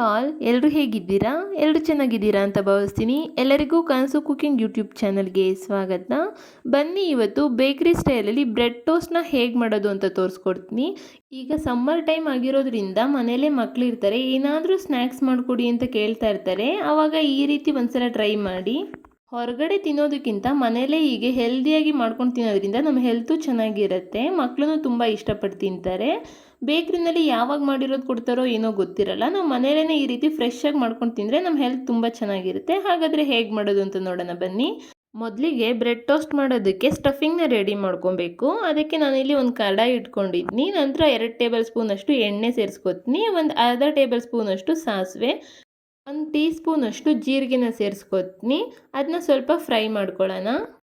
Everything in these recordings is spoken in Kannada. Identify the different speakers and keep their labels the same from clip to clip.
Speaker 1: ಆಲ್, ಎಲ್ಲರೂ ಹೇಗಿದ್ದೀರಾ? ಎಲ್ಲರೂ ಚೆನ್ನಾಗಿದ್ದೀರಾ ಅಂತ ಭಾವಿಸ್ತೀನಿ. ಎಲ್ಲರಿಗೂ ಕನಸು ಕುಕಿಂಗ್ ಯೂಟ್ಯೂಬ್ ಚಾನಲ್ಗೆ ಸ್ವಾಗತ. ಬನ್ನಿ ಇವತ್ತು ಬೇಕ್ರಿ ಸ್ಟೈಲಲ್ಲಿ ಬ್ರೆಡ್ ಟೋಸ್ಟ್ನ ಹೇಗೆ ಮಾಡೋದು ಅಂತ ತೋರಿಸ್ಕೊಡ್ತೀನಿ. ಈಗ ಸಮ್ಮರ್ ಟೈಮ್ ಆಗಿರೋದ್ರಿಂದ ಮನೇಲೇ ಮಕ್ಕಳಿರ್ತಾರೆ, ಏನಾದರೂ ಸ್ನ್ಯಾಕ್ಸ್ ಮಾಡಿಕೊಡಿ ಅಂತ ಕೇಳ್ತಾ ಇರ್ತಾರೆ. ಆವಾಗ ಈ ರೀತಿ ಒಂದ್ಸಲ ಟ್ರೈ ಮಾಡಿ. ಹೊರಗಡೆ ತಿನ್ನೋದಕ್ಕಿಂತ ಮನೇಲೇ ಹೀಗೆ ಹೆಲ್ದಿಯಾಗಿ ಮಾಡ್ಕೊಂಡು ತಿನ್ನೋದ್ರಿಂದ ನಮ್ಮ ಹೆಲ್ತು ಚೆನ್ನಾಗಿರುತ್ತೆ. ಮಕ್ಕಳು ತುಂಬ ಇಷ್ಟಪಟ್ಟು ತಿಂತಾರೆ. ಬೇಕ್ರಿನಲ್ಲಿ ಯಾವಾಗ ಮಾಡಿರೋದು ಕೊಡ್ತಾರೋ ಏನೋ ಗೊತ್ತಿರಲ್ಲ. ನಾವು ಮನೇಲೇ ಈ ರೀತಿ ಫ್ರೆಶ್ ಆಗಿ ಮಾಡ್ಕೊಂಡು ತಿಂದರೆ ನಮ್ಮ ಹೆಲ್ತ್ ತುಂಬ ಚೆನ್ನಾಗಿರುತ್ತೆ. ಹಾಗಾದರೆ ಹೇಗೆ ಮಾಡೋದು ಅಂತ ನೋಡೋಣ ಬನ್ನಿ. ಮೊದಲಿಗೆ ಬ್ರೆಡ್ ಟೋಸ್ಟ್ ಮಾಡೋದಕ್ಕೆ ಸ್ಟಫಿಂಗ್ನ ರೆಡಿ ಮಾಡ್ಕೊಬೇಕು. ಅದಕ್ಕೆ ನಾನಿಲ್ಲಿ ಒಂದು ಕಡಾಯಿ ಇಟ್ಕೊಂಡಿದ್ದೀನಿ. ನಂತರ 2 ಟೇಬಲ್ ಸ್ಪೂನಷ್ಟು ಎಣ್ಣೆ ಸೇರಿಸ್ಕೊತೀನಿ. ಒಂದು ಅರ್ಧ ಟೇಬಲ್ ಸ್ಪೂನಷ್ಟು ಸಾಸಿವೆ, 1 ಟೀ ಸ್ಪೂನಷ್ಟು ಜೀರಿಗೆನ ಸೇರಿಸ್ಕೊತೀನಿ. ಅದನ್ನ ಸ್ವಲ್ಪ ಫ್ರೈ ಮಾಡ್ಕೊಳ್ಳೋಣ.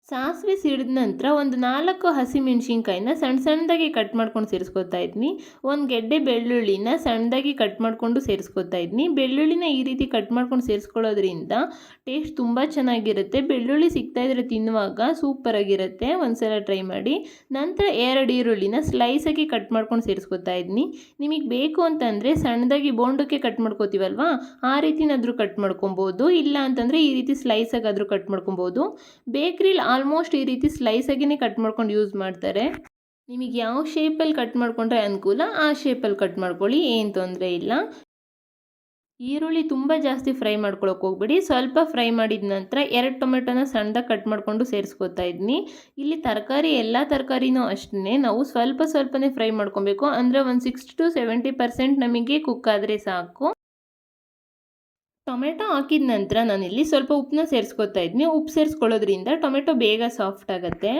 Speaker 1: ಸಾಸಿವೆ ಸಿಡಿದ ನಂತರ ಒಂದು 4 ಹಸಿಮೆಣ್ಸಿನ್ಕಾಯಿನ ಸಣ್ಣದಾಗಿ ಕಟ್ ಮಾಡ್ಕೊಂಡು ಸೇರಿಸ್ಕೊತಾ ಇದ್ದೀನಿ. ಒಂದು ಗೆಡ್ಡೆ ಬೆಳ್ಳುಳ್ಳಿನ ಸಣ್ಣದಾಗಿ ಕಟ್ ಮಾಡಿಕೊಂಡು ಸೇರಿಸ್ಕೊತಾ ಇದ್ದೀನಿ. ಬೆಳ್ಳುಳ್ಳಿನ ಈ ರೀತಿ ಕಟ್ ಮಾಡ್ಕೊಂಡು ಸೇರಿಸ್ಕೊಳ್ಳೋದ್ರಿಂದ ಟೇಸ್ಟ್ ತುಂಬ ಚೆನ್ನಾಗಿರುತ್ತೆ. ಬೆಳ್ಳುಳ್ಳಿ ಸಿಗ್ತಾ ಇದ್ರೆ ತಿನ್ನುವಾಗ ಸೂಪರಾಗಿರುತ್ತೆ. ಒಂದ್ಸಲ ಟ್ರೈ ಮಾಡಿ. ನಂತರ 2 ಈರುಳ್ಳಿನ ಸ್ಲೈಸಾಗಿ ಕಟ್ ಮಾಡ್ಕೊಂಡು ಸೇರಿಸ್ಕೊತಾ ಇದ್ದೀನಿ. ನಿಮಗೆ ಬೇಕು ಅಂತಂದರೆ ಸಣ್ಣದಾಗಿ ಬೋಂಡಕ್ಕೆ ಕಟ್ ಮಾಡ್ಕೋತೀವಲ್ವಾ, ಆ ರೀತಿನಾದರೂ ಕಟ್ ಮಾಡ್ಕೊಬೋದು. ಇಲ್ಲ ಅಂತಂದರೆ ಈ ರೀತಿ ಸ್ಲೈಸಾಗಾದರೂ ಕಟ್ ಮಾಡ್ಕೊಬೋದು. ಬೇಕ್ರಿಲಿ ಆಲ್ಮೋಸ್ಟ್ ಈ ರೀತಿ ಸ್ಲೈಸಾಗಿಯೇ ಕಟ್ ಮಾಡ್ಕೊಂಡು ಯೂಸ್ ಮಾಡ್ತಾರೆ. ನಿಮಗೆ ಯಾವ ಶೇಪಲ್ಲಿ ಕಟ್ ಮಾಡ್ಕೊಂಡ್ರೆ ಅನುಕೂಲ ಆ ಶೇಪಲ್ಲಿ ಕಟ್ ಮಾಡ್ಕೊಳ್ಳಿ, ಏನು ತೊಂದರೆ ಇಲ್ಲ. ಈರುಳ್ಳಿ ತುಂಬ ಜಾಸ್ತಿ ಫ್ರೈ ಮಾಡ್ಕೊಳಕ್ಕೆ ಹೋಗ್ಬೇಡಿ. ಸ್ವಲ್ಪ ಫ್ರೈ ಮಾಡಿದ ನಂತರ 2 ಟೊಮೆಟೊನ ಸಣ್ಣದಾಗಿ ಕಟ್ ಮಾಡಿಕೊಂಡು ಸೇರಿಸ್ಕೊತಾ ಇದ್ದೀನಿ. ಇಲ್ಲಿ ಎಲ್ಲ ತರಕಾರಿನೂ ಅಷ್ಟೇ ನಾವು ಸ್ವಲ್ಪನೇ ಫ್ರೈ ಮಾಡ್ಕೊಬೇಕು. ಅಂದರೆ ಒಂದು 60 to 70% ನಮಗೆ ಕುಕ್ ಆದರೆ ಸಾಕು. ಟೊಮೆಟೊ ಹಾಕಿದ ನಂತರ ನಾನಿಲ್ಲಿ ಸ್ವಲ್ಪ ಉಪ್ಪನ್ನ ಸೇರಿಸ್ಕೊತಾ ಇದ್ದೀನಿ. ಉಪ್ಪು ಸೇರಿಸ್ಕೊಳ್ಳೋದ್ರಿಂದ ಟೊಮೆಟೊ ಬೇಗ ಸಾಫ್ಟ್ ಆಗುತ್ತೆ.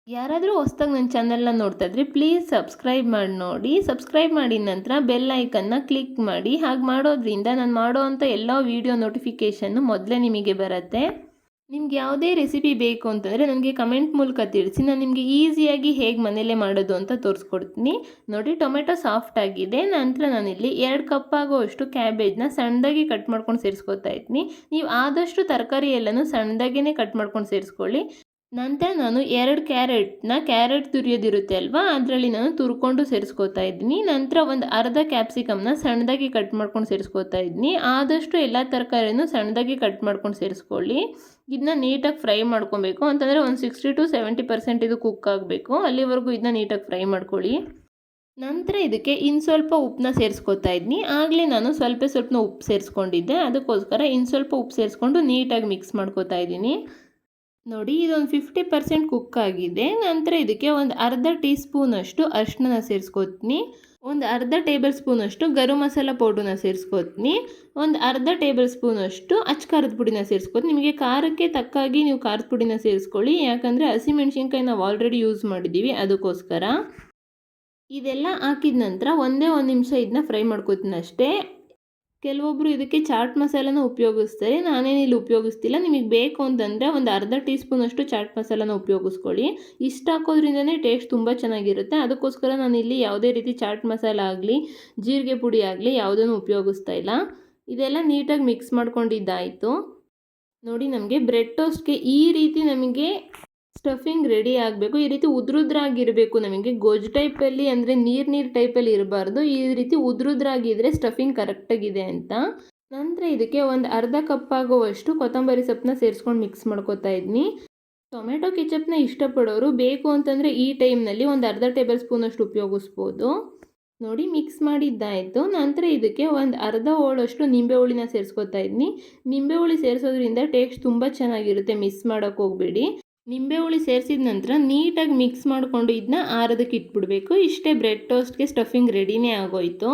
Speaker 1: ಯಾರಾದರೂ ಹೊಸ್ದಾಗಿ ನನ್ನ ಚಾನಲ್ನ ನೋಡ್ತಾ ಇದ್ರೆ ಪ್ಲೀಸ್ ಸಬ್ಸ್ಕ್ರೈಬ್ ಮಾಡಿ ನೋಡಿ. ಸಬ್ಸ್ಕ್ರೈಬ್ ಮಾಡಿದ ನಂತರ ಬೆಲ್ ಐಕನ್ನ ಕ್ಲಿಕ್ ಮಾಡಿ. ಹಾಗೆ ಮಾಡೋದ್ರಿಂದ ನಾನು ಮಾಡೋವಂಥ ಎಲ್ಲ ವೀಡಿಯೋ ನೋಟಿಫಿಕೇಷನ್ನು ಮೊದಲೇ ನಿಮಗೆ ಬರುತ್ತೆ. ನಿಮ್ಗೆ ಯಾವುದೇ ರೆಸಿಪಿ ಬೇಕು ಅಂತಂದರೆ ನನಗೆ ಕಮೆಂಟ್ ಮೂಲಕ ತಿಳಿಸಿ. ನಾನು ನಿಮಗೆ ಈಸಿಯಾಗಿ ಹೇಗೆ ಮನೇಲೇ ಮಾಡೋದು ಅಂತ ತೋರಿಸ್ಕೊಡ್ತೀನಿ. ನೋಡಿ, ಟೊಮೆಟೊ ಸಾಫ್ಟ್ ಆಗಿದೆ. ನಂತರ ನಾನಿಲ್ಲಿ 2 ಕಪ್ ಆಗೋಷ್ಟು ಕ್ಯಾಬೇಜ್ನ ಸಣ್ಣದಾಗಿ ಕಟ್ ಮಾಡ್ಕೊಂಡು ಸೇರಿಸ್ಕೊತಾ ಇದ್ದೀನಿ. ನೀವು ಆದಷ್ಟು ತರಕಾರಿ ಎಲ್ಲನೂ ಸಣ್ಣದಾಗಿಯೇ ಕಟ್ ಮಾಡ್ಕೊಂಡು ಸೇರಿಸ್ಕೊಳ್ಳಿ. ನಂತರ ನಾನು 2 ಕ್ಯಾರೆಟ್ ತುರಿಯೋದಿರುತ್ತೆ ಅಲ್ವಾ, ಅದರಲ್ಲಿ ನಾನು ತುರ್ಕೊಂಡು ಸೇರಿಸ್ಕೊತಾ ಇದ್ದೀನಿ. ನಂತರ ಒಂದು ಅರ್ಧ ಕ್ಯಾಪ್ಸಿಕಮ್ನ ಸಣ್ಣದಾಗಿ ಕಟ್ ಮಾಡ್ಕೊಂಡು ಸೇರಿಸ್ಕೊತಾ ಇದ್ದೀನಿ. ಆದಷ್ಟು ಎಲ್ಲ ತರಕಾರಿನೂ ಸಣ್ಣದಾಗಿ ಕಟ್ ಮಾಡ್ಕೊಂಡು ಸೇರಿಸ್ಕೊಳ್ಳಿ. ಇದನ್ನ ನೀಟಾಗಿ ಫ್ರೈ ಮಾಡ್ಕೊಬೇಕು. ಅಂತಂದರೆ ಒಂದು 60 to 70% ಇದು ಕುಕ್ ಆಗಬೇಕು. ಅಲ್ಲಿವರೆಗೂ ಇದನ್ನ ನೀಟಾಗಿ ಫ್ರೈ ಮಾಡ್ಕೊಳ್ಳಿ. ನಂತರ ಇದಕ್ಕೆ ಇನ್ನು ಸ್ವಲ್ಪ ಉಪ್ಪನ್ನ ಸೇರಿಸ್ಕೊತಾ ಇದ್ದೀನಿ. ಆಗಲೇ ನಾನು ಸ್ವಲ್ಪನ ಉಪ್ಪು ಸೇರಿಸ್ಕೊಂಡಿದ್ದೆ, ಅದಕ್ಕೋಸ್ಕರ ಇನ್ನು ಸ್ವಲ್ಪ ಉಪ್ಪು ಸೇರಿಸ್ಕೊಂಡು ನೀಟಾಗಿ ಮಿಕ್ಸ್ ಮಾಡ್ಕೊತಾ ಇದ್ದೀನಿ. ನೋಡಿ, ಇದೊಂದು 50% ಕುಕ್ ಆಗಿದೆ. ನಂತರ ಇದಕ್ಕೆ ಒಂದು ಅರ್ಧ ಟೀ ಸ್ಪೂನಷ್ಟು ಅರಿಶಿನ ಸೇರಿಸ್ಕೊತೀನಿ. ಒಂದು ಅರ್ಧ ಟೇಬಲ್ ಸ್ಪೂನಷ್ಟು ಗರಂ ಮಸಾಲ ಪೌಡ್ರನ್ನ ಸೇರಿಸ್ಕೊತೀನಿ. ಒಂದು ಅರ್ಧ ಟೇಬಲ್ ಸ್ಪೂನಷ್ಟು ಖಾರದ ಪುಡಿನ ಸೇರಿಸ್ಕೊತೀನಿ. ನಿಮಗೆ ಖಾರಕ್ಕೆ ತಕ್ಕಾಗಿ ನೀವು ಖಾರದ ಪುಡಿನ ಸೇರಿಸ್ಕೊಳ್ಳಿ. ಯಾಕಂದರೆ ಹಸಿಮೆಣ್ಸಿನ್ಕಾಯಿ ನಾವು ಆಲ್ರೆಡಿ ಯೂಸ್ ಮಾಡಿದ್ದೀವಿ, ಅದಕ್ಕೋಸ್ಕರ. ಇದೆಲ್ಲ ಹಾಕಿದ ನಂತರ ಒಂದೇ 1 ನಿಮಿಷ ಇದನ್ನ ಫ್ರೈ ಮಾಡ್ಕೊತೀನಿ ಅಷ್ಟೇ. ಕೆಲವೊಬ್ಬರು ಇದಕ್ಕೆ ಚಾಟ್ ಮಸಾಲನ ಉಪಯೋಗಿಸ್ತಾರೆ. ನಾನೇನಿಲ್ಲಿ ಉಪಯೋಗಿಸ್ತಿಲ್ಲ. ನಿಮಗೆ ಬೇಕು ಅಂತಂದರೆ ಒಂದು ಅರ್ಧ ಟೀ ಸ್ಪೂನಷ್ಟು ಚಾಟ್ ಮಸಾಲನ ಉಪಯೋಗಿಸ್ಕೊಳ್ಳಿ. ಇಷ್ಟು ಹಾಕೋದ್ರಿಂದನೇ ಟೇಸ್ಟ್ ತುಂಬ ಚೆನ್ನಾಗಿರುತ್ತೆ. ಅದಕ್ಕೋಸ್ಕರ ನಾನಿಲ್ಲಿ ಯಾವುದೇ ರೀತಿ ಚಾಟ್ ಮಸಾಲ ಆಗಲಿ ಜೀರಿಗೆ ಪುಡಿ ಆಗಲಿ ಯಾವುದನ್ನು ಉಪಯೋಗಿಸ್ತಾ ಇಲ್ಲ. ಇದೆಲ್ಲ ನೀಟಾಗಿ ಮಿಕ್ಸ್ ಮಾಡ್ಕೊಂಡಿದ್ದಾಯಿತು. ನೋಡಿ, ನಮಗೆ ಬ್ರೆಡ್ ಟೋಸ್ಟ್ಗೆ ಈ ರೀತಿ ನಮಗೆ ಸ್ಟಫಿಂಗ್ ರೆಡಿ ಆಗಬೇಕು. ಈ ರೀತಿ ಉದ್ರುದ್ರಾಗಿರಬೇಕು. ನಮಗೆ ಗೊಜ್ಜು ಟೈಪಲ್ಲಿ ಅಂದರೆ ನೀರು ಟೈಪಲ್ಲಿ ಇರಬಾರ್ದು. ಈ ರೀತಿ ಉದ್ರುದ್ರಾಗಿದ್ದರೆ ಸ್ಟಫಿಂಗ್ ಕರೆಕ್ಟಾಗಿದೆ ಅಂತ. ನಂತರ ಇದಕ್ಕೆ ಒಂದು ಅರ್ಧ ಕಪ್ ಆಗುವಷ್ಟು ಕೊತ್ತಂಬರಿ ಸೊಪ್ಪನ್ನ ಸೇರಿಸ್ಕೊಂಡು ಮಿಕ್ಸ್ ಮಾಡ್ಕೊತಾ ಇದ್ದೀನಿ. ಟೊಮೆಟೊ ಕೆಚಪ್ನ ಇಷ್ಟಪಡೋರು ಬೇಕು ಅಂತಂದರೆ ಈ ಟೈಮ್ನಲ್ಲಿ ಒಂದು ಅರ್ಧ ಟೇಬಲ್ ಸ್ಪೂನಷ್ಟು ಉಪಯೋಗಿಸ್ಬೋದು. ನೋಡಿ, ಮಿಕ್ಸ್ ಮಾಡಿದ್ದಾಯಿತು. ನಂತರ ಇದಕ್ಕೆ ಒಂದು ಅರ್ಧ ಹೋಳಷ್ಟು ನಿಂಬೆ ಹುಳಿನ ಸೇರಿಸ್ಕೊತಾ ಇದ್ದೀನಿ. ನಿಂಬೆ ಹುಳಿ ಸೇರಿಸೋದ್ರಿಂದ ಟೇಸ್ಟ್ ತುಂಬ ಚೆನ್ನಾಗಿರುತ್ತೆ, ಮಿಸ್ ಮಾಡೋಕ್ಕೆ ಹೋಗಬೇಡಿ. ನಿಂಬೆ ಹುಳಿ ಸೇರಿಸಿದ ನಂತರ ನೀಟಾಗಿ ಮಿಕ್ಸ್ ಮಾಡಿಕೊಂಡು ಇದನ್ನ ಆರೋದಕ್ಕೆ ಇಟ್ಬಿಡಬೇಕು. ಇಷ್ಟೇ, ಬ್ರೆಡ್ ಟೋಸ್ಟ್ಗೆ ಸ್ಟಫಿಂಗ್ ರೆಡಿನೇ ಆಗೋಯಿತು.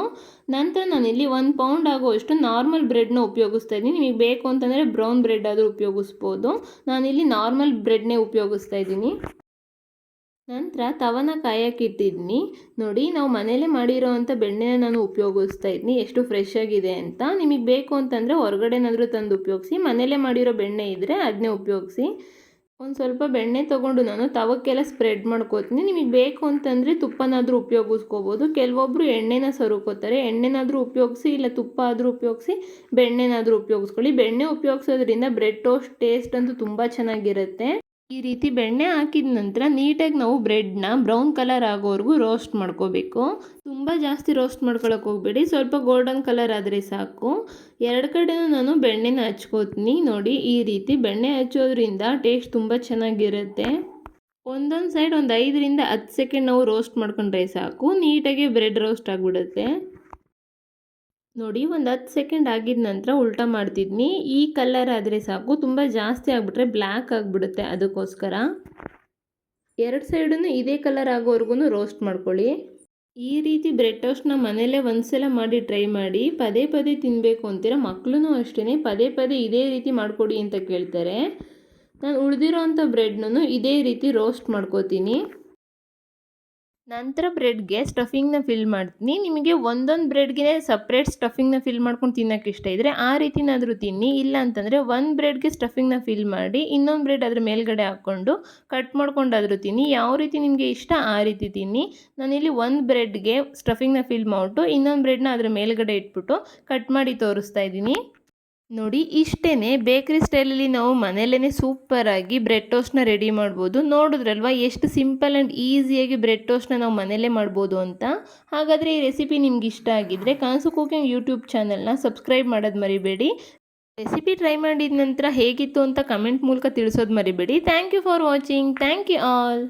Speaker 1: ನಂತರ ನಾನಿಲ್ಲಿ 1 ಪೌಂಡ್ ಆಗೋಷ್ಟು ನಾರ್ಮಲ್ ಬ್ರೆಡ್ನ ಉಪಯೋಗಿಸ್ತಾ ಇದ್ದೀನಿ. ನಿಮಗೆ ಬೇಕು ಅಂತಂದರೆ ಬ್ರೌನ್ ಬ್ರೆಡ್ ಆದರೂ ಉಪಯೋಗಿಸ್ಬೋದು. ನಾನಿಲ್ಲಿ ನಾರ್ಮಲ್ ಬ್ರೆಡ್ನೇ ಉಪಯೋಗಿಸ್ತಾ ಇದ್ದೀನಿ. ನಂತರ ತವನ ಕಾಯಕ್ಕೆ ಇಟ್ಟಿದ್ದೀನಿ. ನೋಡಿ, ನಾವು ಮನೇಲೇ ಮಾಡಿರೋವಂಥ ಬೆಣ್ಣೆನ ನಾನು ಉಪಯೋಗಿಸ್ತಾ ಇದ್ದೀನಿ. ಎಷ್ಟು ಫ್ರೆಶ್ ಆಗಿದೆ ಅಂತ. ನಿಮಗೆ ಬೇಕು ಅಂತಂದರೆ ಹೊರಗಡೆನಾದರೂ ತಂದು ಉಪಯೋಗಿಸಿ. ಮನೇಲೇ ಮಾಡಿರೋ ಬೆಣ್ಣೆ ಇದ್ದರೆ ಅದನ್ನೇ ಉಪಯೋಗಿಸಿ. ಒಂದು ಸ್ವಲ್ಪ ಬೆಣ್ಣೆ ತೊಗೊಂಡು ನಾನು ತವಕ್ಕೆಲ್ಲ ಸ್ಪ್ರೆಡ್ ಮಾಡ್ಕೋತೀನಿ. ನಿಮಗೆ ಬೇಕು ಅಂತಂದರೆ ತುಪ್ಪನಾದರೂ ಉಪಯೋಗಿಸ್ಕೋಬೋದು. ಕೆಲವೊಬ್ಬರು ಎಣ್ಣೆನ ಸರುಕೋತಾರೆ. ಎಣ್ಣೆನಾದರೂ ಉಪಯೋಗಿಸಿ, ಇಲ್ಲ ತುಪ್ಪ ಆದರೂ ಉಪಯೋಗಿಸಿ, ಬೆಣ್ಣೆನಾದರೂ ಉಪಯೋಗಿಸ್ಕೊಳ್ಳಿ. ಬೆಣ್ಣೆ ಉಪಯೋಗಿಸೋದ್ರಿಂದ ಬ್ರೆಡ್ ಟೋಸ್ಟ್ ಟೇಸ್ಟ್ ಅಂತೂ ತುಂಬ ಚೆನ್ನಾಗಿರುತ್ತೆ. ಈ ರೀತಿ ಬೆಣ್ಣೆ ಹಾಕಿದ ನಂತರ ನೀಟಾಗಿ ನಾವು ಬ್ರೆಡ್ನ ಬ್ರೌನ್ ಕಲರ್ ಆಗೋವರೆಗೂ ರೋಸ್ಟ್ ಮಾಡ್ಕೋಬೇಕು. ತುಂಬ ಜಾಸ್ತಿ ರೋಸ್ಟ್ ಮಾಡ್ಕೊಳಕ್ಕೆ ಹೋಗಬೇಡಿ, ಸ್ವಲ್ಪ ಗೋಲ್ಡನ್ ಕಲರ್ ಆದರೆ ಸಾಕು. ಎರಡು ಕಡೆನೂ ನಾನು ಬೆಣ್ಣೆನ ಹಚ್ಕೋತೀನಿ. ನೋಡಿ, ಈ ರೀತಿ ಬೆಣ್ಣೆ ಹಚ್ಚೋದ್ರಿಂದ ಟೇಸ್ಟ್ ತುಂಬ ಚೆನ್ನಾಗಿರುತ್ತೆ. ಒಂದೊಂದು ಸೈಡ್ ಒಂದು 5ರಿಂದ 10 ಸೆಕೆಂಡ್ ನಾವು ರೋಸ್ಟ್ ಮಾಡ್ಕೊಂಡ್ರೆ ಸಾಕು, ನೀಟಾಗಿ ಬ್ರೆಡ್ ರೋಸ್ಟ್ ಆಗಿಬಿಡುತ್ತೆ. ನೋಡಿ, ಒಂದು 10 ಸೆಕೆಂಡ್ ಆಗಿದ ನಂತರ ಉಲ್ಟಾ ಮಾಡ್ತಿದ್ನಿ. ಈ ಕಲರ್ ಆದರೆ ಸಾಕು, ತುಂಬ ಜಾಸ್ತಿ ಆಗಿಬಿಟ್ರೆ ಬ್ಲ್ಯಾಕ್ ಆಗಿಬಿಡುತ್ತೆ. ಅದಕ್ಕೋಸ್ಕರ ಎರಡು ಸೈಡನ್ನು ಇದೇ ಕಲರ್ ಆಗೋವರೆಗೂ ರೋಸ್ಟ್ ಮಾಡ್ಕೊಳ್ಳಿ. ಈ ರೀತಿ ಬ್ರೆಡ್ ಟೋಸ್ಟ್ನ ಮನೇಲೇ ಒಂದ್ಸಲ ಮಾಡಿ ಟ್ರೈ ಮಾಡಿ. ಪದೇ ಪದೇ ತಿನ್ನಬೇಕು ಅಂತೀರ, ಮಕ್ಕಳು ಅಷ್ಟೇ ಪದೇ ಪದೇ ಇದೇ ರೀತಿ ಮಾಡಿಕೊಡಿ ಅಂತ ಕೇಳ್ತಾರೆ. ನಾನು ಉಳಿದಿರೋ ಅಂಥ ಬ್ರೆಡ್ನೂ ಇದೇ ರೀತಿ ರೋಸ್ಟ್ ಮಾಡ್ಕೋತೀನಿ. ನಂತರ ಬ್ರೆಡ್ಗೆ ಸ್ಟಫಿಂಗ್ನ ಫಿಲ್ ಮಾಡ್ತೀನಿ. ನಿಮಗೆ ಒಂದೊಂದು ಬ್ರೆಡ್ಗೆ ಸಪ್ರೇಟ್ ಸ್ಟಫಿಂಗ್ನ ಫಿಲ್ ಮಾಡ್ಕೊಂಡು ತಿನ್ನೋಕ್ಕೆ ಇಷ್ಟ ಇದ್ದರೆ ಆ ರೀತಿನಾದರೂ ತಿನ್ನಿ. ಇಲ್ಲ ಅಂತಂದರೆ ಒಂದು ಬ್ರೆಡ್ಗೆ ಸ್ಟಫಿಂಗ್ನ ಫಿಲ್ ಮಾಡಿ ಇನ್ನೊಂದು ಬ್ರೆಡ್ ಅದ್ರ ಮೇಲ್ಗಡೆ ಹಾಕ್ಕೊಂಡು ಕಟ್ ಮಾಡ್ಕೊಂಡಾದರೂ ತಿನ್ನಿ. ಯಾವ ರೀತಿ ನಿಮಗೆ ಇಷ್ಟ ಆ ರೀತಿ ತಿನ್ನಿ. ನಾನಿಲ್ಲಿ ಒಂದು ಬ್ರೆಡ್ಗೆ ಸ್ಟಫಿಂಗ್ನ ಫಿಲ್ ಮಾಡಿಬಿಟ್ಟು ಇನ್ನೊಂದು ಬ್ರೆಡ್ನ ಅದ್ರ ಮೇಲ್ಗಡೆ ಇಟ್ಬಿಟ್ಟು ಕಟ್ ಮಾಡಿ ತೋರಿಸ್ತಾ ಇದ್ದೀನಿ. ನೋಡಿ, ಇಷ್ಟೇ ಬೇಕ್ರಿ ಸ್ಟೈಲಲ್ಲಿ ನಾವು ಮನೆಯಲ್ಲೇ ಸೂಪರಾಗಿ ಬ್ರೆಡ್ ಟೋಸ್ಟ್ನ ರೆಡಿ ಮಾಡ್ಬೋದು. ನೋಡಿದ್ರಲ್ವ ಎಷ್ಟು ಸಿಂಪಲ್ ಆ್ಯಂಡ್ ಈಸಿಯಾಗಿ ಬ್ರೆಡ್ ಟೋಸ್ಟ್ನ ನಾವು ಮನೆಯಲ್ಲೇ ಮಾಡ್ಬೋದು ಅಂತ. ಹಾಗಾದರೆ ಈ ರೆಸಿಪಿ ನಿಮ್ಗೆ ಇಷ್ಟ ಆಗಿದ್ದರೆ ಕನಸು ಕುಕಿಂಗ್ ಯೂಟ್ಯೂಬ್ ಚಾನಲ್ನ ಸಬ್ಸ್ಕ್ರೈಬ್ ಮಾಡೋದು ಮರಿಬೇಡಿ. ರೆಸಿಪಿ ಟ್ರೈ ಮಾಡಿದ ನಂತರ ಹೇಗಿತ್ತು ಅಂತ ಕಮೆಂಟ್ ಮೂಲಕ ತಿಳಿಸೋದು ಮರಿಬೇಡಿ. Thank you for watching. Thank you all.